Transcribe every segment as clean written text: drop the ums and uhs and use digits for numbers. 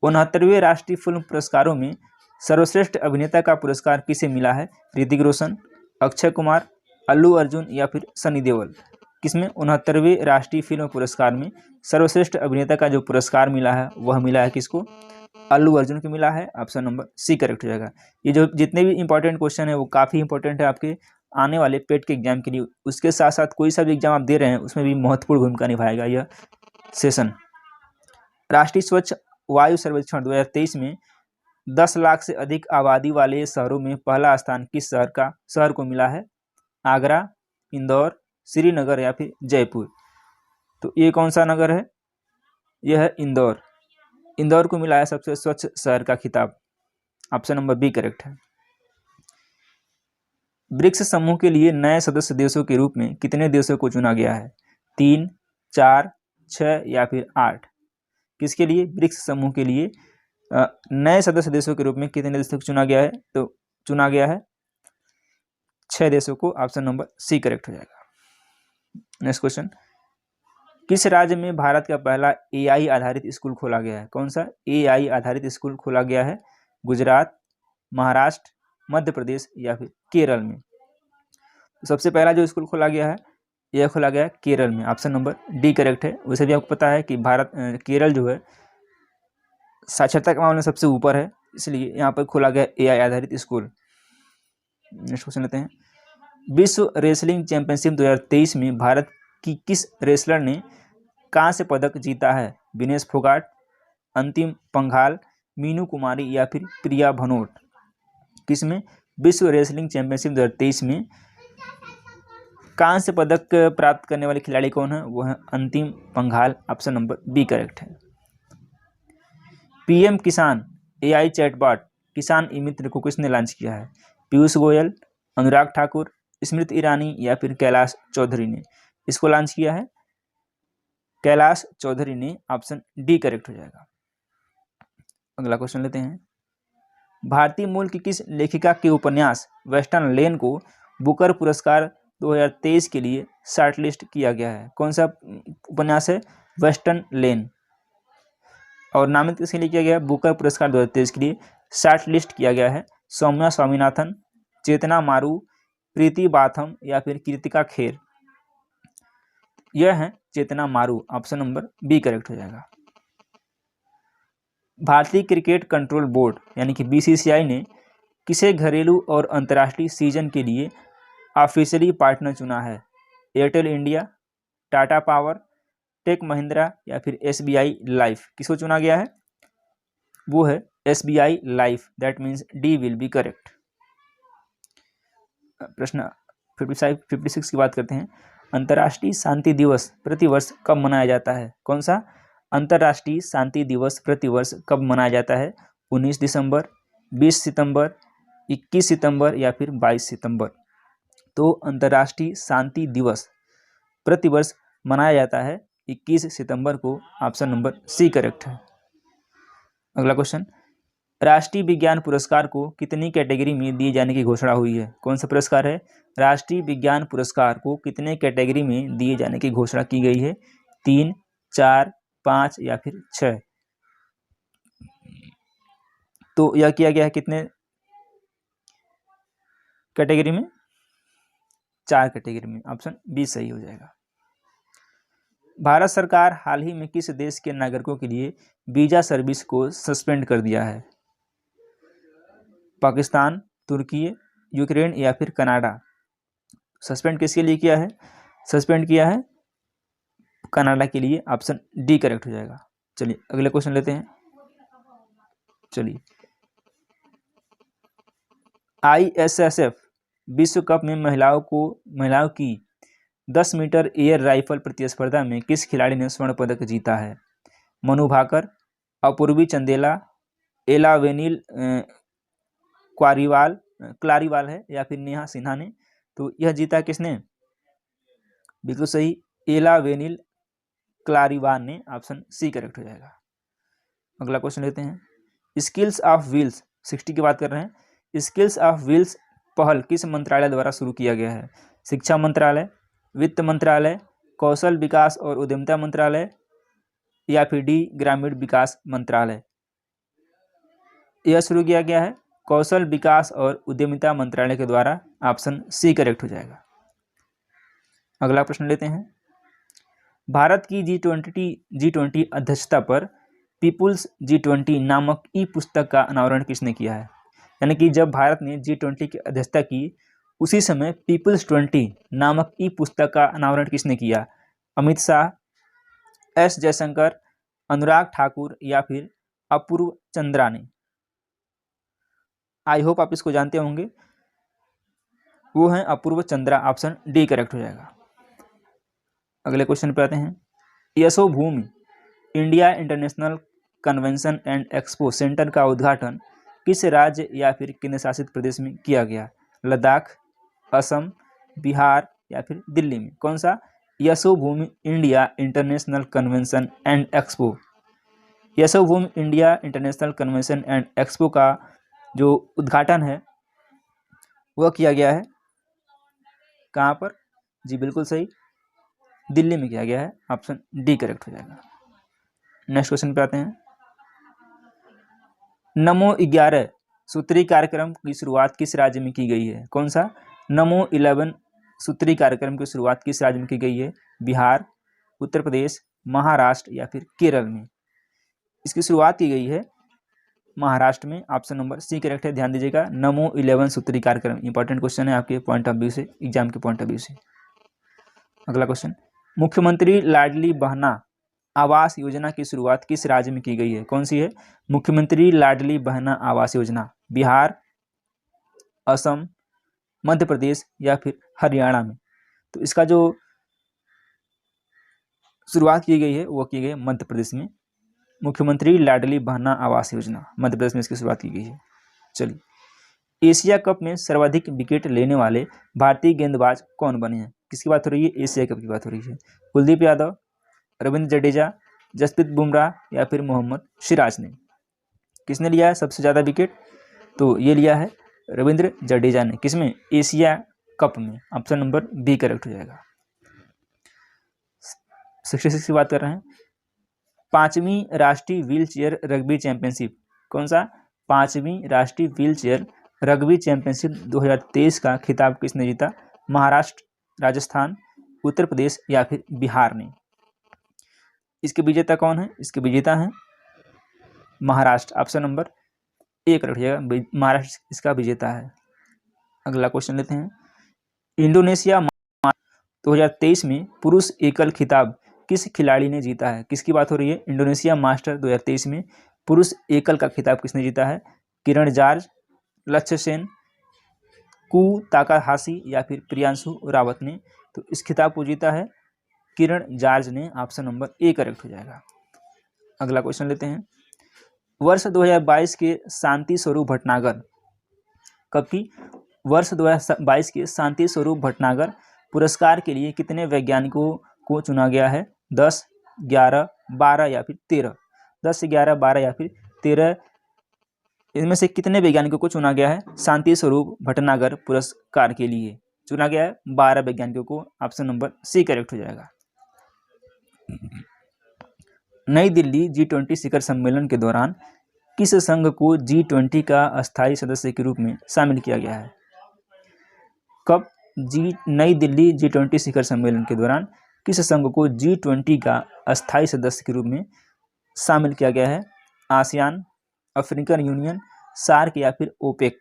69वें राष्ट्रीय फिल्म पुरस्कारों में सर्वश्रेष्ठ अभिनेता का पुरस्कार किसे मिला है? ऋतिक रोशन, अक्षय कुमार, अल्लू अर्जुन या फिर सनी देओल? किसमें 69वें राष्ट्रीय फिल्म पुरस्कार में सर्वश्रेष्ठ अभिनेता का जो पुरस्कार मिला है वह मिला है किसको? अल्लू अर्जुन को मिला है। ऑप्शन नंबर सी करेक्ट हो जाएगा। ये जो जितने भी इंपॉर्टेंट क्वेश्चन है वो काफ़ी इंपॉर्टेंट है आपके आने वाले पेट के एग्जाम के लिए। उसके साथ साथ कोई सा भी एग्जाम आप दे रहे हैं उसमें भी महत्वपूर्ण भूमिका निभाएगा यह सेशन। राष्ट्रीय स्वच्छ वायु सर्वेक्षण 2023 में 10 लाख से अधिक आबादी वाले शहरों में पहला स्थान किस शहर को मिला है? आगरा, इंदौर, श्रीनगर या फिर जयपुर? तो ये कौन सा नगर है? यह है इंदौर। इंदौर को मिला है सबसे स्वच्छ शहर का खिताब। ऑप्शन नंबर बी करेक्ट है। ब्रिक्स समूह के लिए नए सदस्य देशों के रूप में कितने देशों को चुना गया है? 3, 4, 6 या फिर 8? किसके लिए? ब्रिक्स समूह के लिए नए सदस्य देशों के रूप में कितने देशों को चुना गया है? तो चुना गया है 6 देशों को। ऑप्शन नंबर सी करेक्ट हो जाएगा। नेक्स्ट क्वेश्चन, किस राज्य में भारत का पहला एआई आधारित स्कूल खोला गया है? कौन सा एआई आधारित स्कूल खोला गया है? गुजरात, महाराष्ट्र, मध्य प्रदेश या फिर केरल में? तो सबसे पहला जो स्कूल खोला गया है यह खोला गया है केरल में। ऑप्शन नंबर डी करेक्ट है। वैसे भी आपको पता है कि केरल जो है साक्षरता के मामले में सबसे ऊपर है, इसलिए यहाँ पर खोला गया एआई आधारित स्कूल। नेक्स्ट क्वेश्चन लेते हैं, विश्व रेसलिंग चैंपियनशिप 2023 में भारत की किस रेसलर ने कांस्य पदक जीता है? विनेश फोगाट, अंतिम पंघाल, मीनू कुमारी या फिर प्रिया भनोट? किसमें? विश्व रेसलिंग चैंपियनशिप 2023 में कांस्य पदक प्राप्त करने वाले खिलाड़ी कौन है? वो है Antim Panghal. Option number B correct है। PM Kisan AI chatbot Kisan e मित्र को किसने लॉन्च किया है? पीयूष गोयल, अनुराग ठाकुर, स्मृति ईरानी या फिर कैलाश चौधरी ने इसको लॉन्च किया है? कैलाश चौधरी ने। ऑप्शन डी करेक्ट हो जाएगा। अगला क्वेश्चन लेते हैं, भारतीय मूल की किस लेखिका के उपन्यास वेस्टर्न लेन को बुकर पुरस्कार 2023 के लिए शॉर्टलिस्ट किया गया है? कौन सा उपन्यास है? वेस्टर्न लेन। और नामित किसके लिए किया गया है? बुकर पुरस्कार 2023 के लिए शॉर्टलिस्ट किया गया है सौम्या स्वामीनाथन, चेतना मारू, प्रीति बाथम या फिर कृतिका खेर? यह है चेतना मारू। ऑप्शन नंबर बी करेक्ट हो जाएगा। भारतीय क्रिकेट कंट्रोल बोर्ड यानी कि बीसीसीआई ने किसे घरेलू और अंतर्राष्ट्रीय सीजन के लिए ऑफिशियली पार्टनर चुना है? Airtel India, Tata Power, Tech Mahindra या फिर एसबीआई लाइफ? किसको चुना गया है? वो है SBI life. That means D will be correct. प्रश्न 56 की बात करते हैं, अंतर्राष्ट्रीय शांति दिवस प्रतिवर्ष कब मनाया जाता है? कौन सा अंतर्राष्ट्रीय शांति दिवस प्रतिवर्ष कब मनाया जाता है? 19 दिसंबर, 20 सितंबर, 21 सितंबर या फिर 22 सितंबर? तो अंतर्राष्ट्रीय शांति दिवस प्रतिवर्ष मनाया जाता है 21 सितंबर को। ऑप्शन नंबर सी करेक्ट है। अगला क्वेश्चन, राष्ट्रीय विज्ञान पुरस्कार को कितनी कैटेगरी में दिए जाने की घोषणा हुई है? कौन सा पुरस्कार है? राष्ट्रीय विज्ञान पुरस्कार को कितने कैटेगरी में दिए जाने की घोषणा की गई है? 3, 4, 5 या फिर 6? तो यह किया गया है कितने कैटेगरी में? 4 कैटेगरी में। ऑप्शन बी सही हो जाएगा। भारत सरकार हाल ही में किस देश के नागरिकों के लिए वीजा सर्विस को सस्पेंड कर दिया है? पाकिस्तान, तुर्की, यूक्रेन या फिर कनाडा? सस्पेंड किसके लिए किया है? सस्पेंड किया है कनाडा के लिए। ऑप्शन डी करेक्ट हो जाएगा। चलिए अगले क्वेश्चन लेते हैं। चलिए, आईएसएसएफ विश्व कप में महिलाओं की 10 मीटर एयर राइफल प्रतिस्पर्धा में किस खिलाड़ी ने स्वर्ण पदक जीता है? मनु भाकर, अपूर्वी चंदेला, एलावेनिल क्लारीवाल है या फिर नेहा सिन्हा ने? तो यह जीता किसने? बिल्कुल सही, एलावेनिल क्लारीवाल ने। ऑप्शन सी करेक्ट हो जाएगा। अगला क्वेश्चन लेते हैं, स्किल्स ऑफ व्हील्स 60 की बात कर रहे हैं। स्किल्स ऑफ व्हील्स पहल किस मंत्रालय द्वारा शुरू किया गया है? शिक्षा मंत्रालय, वित्त मंत्रालय, कौशल विकास और उद्यमिता मंत्रालय या फिर डी ग्रामीण विकास मंत्रालय? यह शुरू किया गया है कौशल विकास और उद्यमिता मंत्रालय के द्वारा। ऑप्शन सी करेक्ट हो जाएगा। अगला प्रश्न लेते हैं। भारत की G20 अध्यक्षता पर पीपुल्स G20 नामक ई पुस्तक का अनावरण किसने किया है? यानी कि जब भारत ने G20 की अध्यक्षता की उसी समय पीपुल्स 20 नामक ई पुस्तक का अनावरण किसने किया? अमित शाह, एस जयशंकर, अनुराग ठाकुर या फिर अपूर्व चंद्रा ने? आई होप आप इसको जानते होंगे, वो हैं अपूर्व चंद्रा। ऑप्शन डी करेक्ट हो जाएगा। अगले क्वेश्चन पे आते हैं। Yashobhoomi India international convention and expo centre का उद्घाटन किस राज्य या फिर केंद्र शासित प्रदेश में किया गया? लद्दाख, असम, बिहार या फिर दिल्ली में? कौन सा? Yashobhoomi India international convention and expo. Yashobhoomi India international convention and expo का जो उद्घाटन है वह किया गया है कहाँ पर? जी बिल्कुल सही, दिल्ली में किया गया है। ऑप्शन डी करेक्ट हो जाएगा। नेक्स्ट क्वेश्चन पे आते हैं। नमो 11 सूत्री कार्यक्रम की शुरुआत किस राज्य में की गई है? कौन सा? नमो 11 सूत्री कार्यक्रम की शुरुआत किस राज्य में की गई है? बिहार, उत्तर प्रदेश, महाराष्ट्र या फिर केरल में? इसकी शुरुआत की गई है महाराष्ट्र में। ऑप्शन नंबर सी करेक्ट है। ध्यान दीजिएगा, नमो 11 सूत्री कार्यक्रम इंपॉर्टेंट क्वेश्चन है आपके पॉइंट ऑफ व्यू से, एग्जाम के पॉइंट ऑफ व्यू से। अगला क्वेश्चन, मुख्यमंत्री लाडली बहना आवास योजना की शुरुआत किस राज्य में की गई है? कौन सी है? मुख्यमंत्री लाडली बहना आवास योजना बिहार, असम, मध्य प्रदेश या फिर हरियाणा में? तो इसका जो शुरुआत की गई है वो की गई है मध्य प्रदेश में। मुख्यमंत्री लाडली बहना आवास योजना मध्य प्रदेश में इसकी शुरुआत की गई है। चलिए, एशिया कप में सर्वाधिक विकेट लेने वाले भारतीय गेंदबाज कौन बने हैं? किसकी बात हो रही है? एशिया कप की बात हो रही है। कुलदीप यादव, रविंद्र जडेजा, जसप्रीत बुमराह या फिर मोहम्मद सिराज ने? किसने लिया है सबसे ज़्यादा विकेट? तो ये लिया है रविंद्र जडेजा ने। किसमें? एशिया कप में। ऑप्शन नंबर बी करेक्ट हो जाएगा। 66 की बात कर रहे हैं। 5वीं राष्ट्रीय व्हील चेयर रग्बी चैंपियनशिप, कौन सा? 5वीं राष्ट्रीय व्हील चेयर रग्बी चैंपियनशिप 2023 का खिताब किसने जीता? महाराष्ट्र, राजस्थान, उत्तर प्रदेश या फिर बिहार ने? इसके विजेता कौन है? इसके विजेता हैं Maharashtra. Option number A correct हो जाएगा, महाराष्ट्र इसका विजेता है। अगला क्वेश्चन लेते हैं। इंडोनेशिया 2023 में पुरुष एकल खिताब किस खिलाड़ी ने जीता है? किसकी बात हो रही है? इंडोनेशिया मास्टर 2023 में पुरुष एकल का खिताब किसने जीता है? किरण जार्ज, लक्ष्य सेन, कू ताकाहाशी या फिर प्रियांशु रावत ने? तो इस खिताब को जीता है किरण जार्ज ने। ऑप्शन नंबर ए करेक्ट हो जाएगा। अगला क्वेश्चन लेते हैं। वर्ष 2022 के शांति स्वरूप भटनागर कब की? वर्ष 2022 के शांति स्वरूप भटनागर पुरस्कार के लिए कितने वैज्ञानिकों को चुना गया है? 10, 11, 12 या फिर 13? 10, 11, 12 या फिर 13 इनमें से कितने वैज्ञानिकों को चुना गया है शांति स्वरूप भटनागर पुरस्कार के लिए? चुना गया है 12 वैज्ञानिकों को। ऑप्शन नंबर सी करेक्ट हो जाएगा। नई दिल्ली G20 शिखर सम्मेलन के दौरान किस संघ को G20 का अस्थायी सदस्य के रूप में शामिल किया गया है? कब? नई दिल्ली G20 शिखर सम्मेलन के दौरान किस संघ को G20 का अस्थायी सदस्य के रूप में शामिल किया गया है? आसियान, अफ्रीकन यूनियन, सार्क या फिर ओपेक?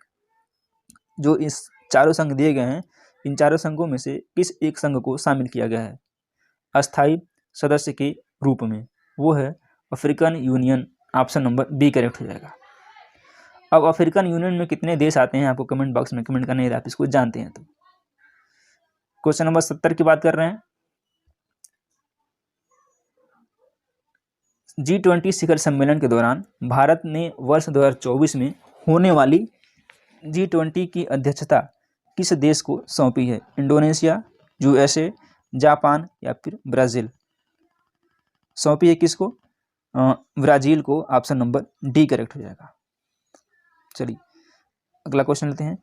जो इस चारों संघ दिए गए हैं, इन चारों संघों में से किस एक संघ को शामिल किया गया है अस्थायी सदस्य के रूप में? वो है African Union. Option number B correct हो जाएगा। अब अफ्रीकन यूनियन में कितने देश आते हैं आपको कमेंट बॉक्स में कमेंट करना है, आप इसको जानते हैं तो। क्वेश्चन नंबर 70 की बात कर रहे हैं। G20 शिखर सम्मेलन के दौरान भारत ने वर्ष 2024 में होने वाली G20 की अध्यक्षता किस देश को सौंपी है? इंडोनेशिया, USA, जापान या फिर ब्राज़ील? सौंपी है किसको? ब्राज़ील को। ऑप्शन नंबर डी करेक्ट हो जाएगा। चलिए अगला क्वेश्चन लेते हैं।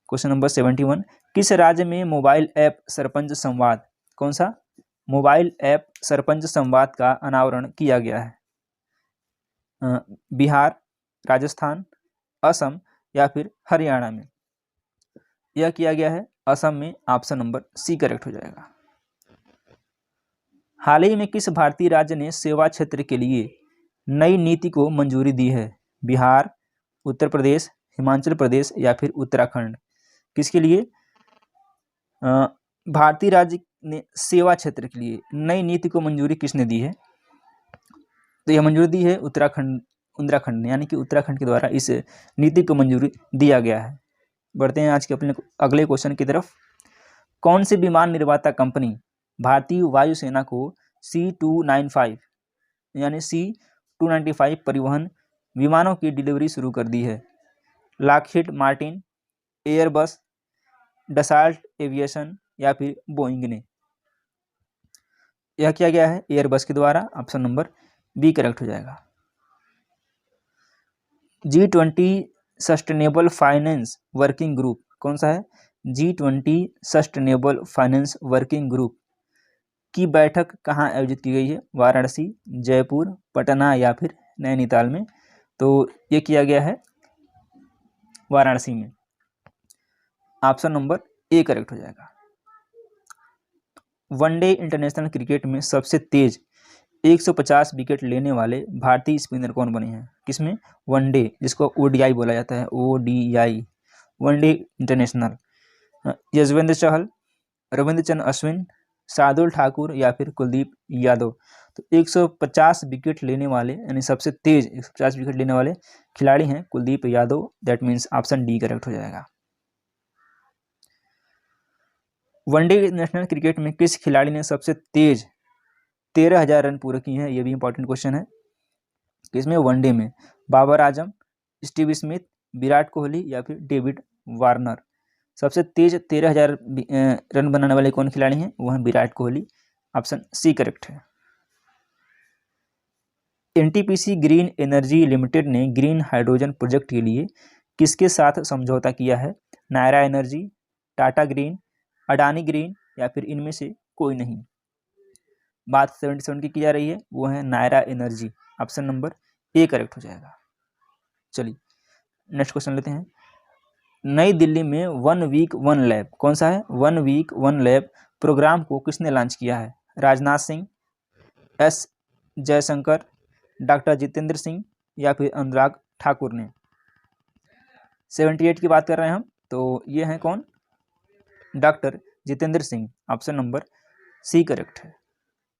Question number 71। किस राज्य में मोबाइल ऐप सरपंच संवाद, कौन सा? मोबाइल ऐप सरपंच संवाद का अनावरण किया गया है? बिहार, राजस्थान, असम या फिर हरियाणा में? यह किया गया है असम में। ऑप्शन नंबर सी करेक्ट हो जाएगा। हाल ही में किस भारतीय राज्य ने सेवा क्षेत्र के लिए नई नीति को मंजूरी दी है? बिहार, उत्तर प्रदेश, हिमाचल प्रदेश या फिर उत्तराखंड? किसके लिए भारतीय राज्य ने सेवा क्षेत्र के लिए नई नीति को मंजूरी किसने दी है? तो यह मंजूरी दी है उत्तराखंड ने, यानी कि उत्तराखंड के द्वारा इस नीति को मंजूरी दिया गया है। बढ़ते हैं आज के अपने अगले क्वेश्चन की तरफ। कौन सी विमान निर्माता कंपनी भारतीय वायुसेना को C295 यानी C295 परिवहन विमानों की डिलीवरी शुरू कर दी है? Lockheed Martin, Airbus, Dassault aviation या फिर बोइंग ने? यह किया गया है एयरबस के द्वारा। ऑप्शन नंबर बी करेक्ट हो जाएगा। G20 sustainable finance working group कौन सा है? G20 sustainable finance working group की बैठक कहाँ आयोजित की गई है? वाराणसी, जयपुर, पटना या फिर नैनीताल में? तो ये किया गया है वाराणसी में। ऑप्शन नंबर ए करेक्ट हो जाएगा। वनडे इंटरनेशनल क्रिकेट में सबसे तेज 150 विकेट लेने वाले भारतीय स्पिनर कौन बने हैं? किसमें? वनडे, जिसको ओडीआई बोला जाता है, ओडीआई, वनडे इंटरनेशनल। यजवेंद्र चहल, रविंद्रचंद्र अश्विन, शार्दुल ठाकुर या फिर कुलदीप यादव? तो 150 विकेट लेने वाले यानी सबसे तेज 150 विकेट लेने वाले खिलाड़ी हैं Kuldeep Yadav. That means option D correct हो जाएगा। वनडे नेशनल क्रिकेट में किस खिलाड़ी ने सबसे तेज 13,000 रन पूरे किए हैं? ये भी इंपॉर्टेंट क्वेश्चन है। किसमें? वनडे में। बाबर आजम, स्टीव स्मिथ, विराट कोहली या फिर डेविड वार्नर? सबसे तेज 13,000 रन बनाने वाले कौन खिलाड़ी हैं? वो हैं Virat Kohli. Option C correct है। एनटीपीसी ग्रीन एनर्जी लिमिटेड ने ग्रीन हाइड्रोजन प्रोजेक्ट के लिए किसके साथ समझौता किया है? Nayara Energy, Tata Green, Adani Green या फिर इनमें से कोई नहीं? बात 77 की जा रही है, वो है Nayara Energy. Option number A correct हो जाएगा। चलिए नेक्स्ट क्वेश्चन लेते हैं। नई दिल्ली में 1 वीक 1 लैब कौन सा है? 1 वीक 1 लैब प्रोग्राम को किसने लॉन्च किया है? राजनाथ सिंह, एस जयशंकर, डॉक्टर जितेंद्र सिंह या फिर अनुराग ठाकुर ने? 78 की बात कर रहे हैं हम, तो ये हैं कौन? Doctor Jitendra Singh. Option number C correct है।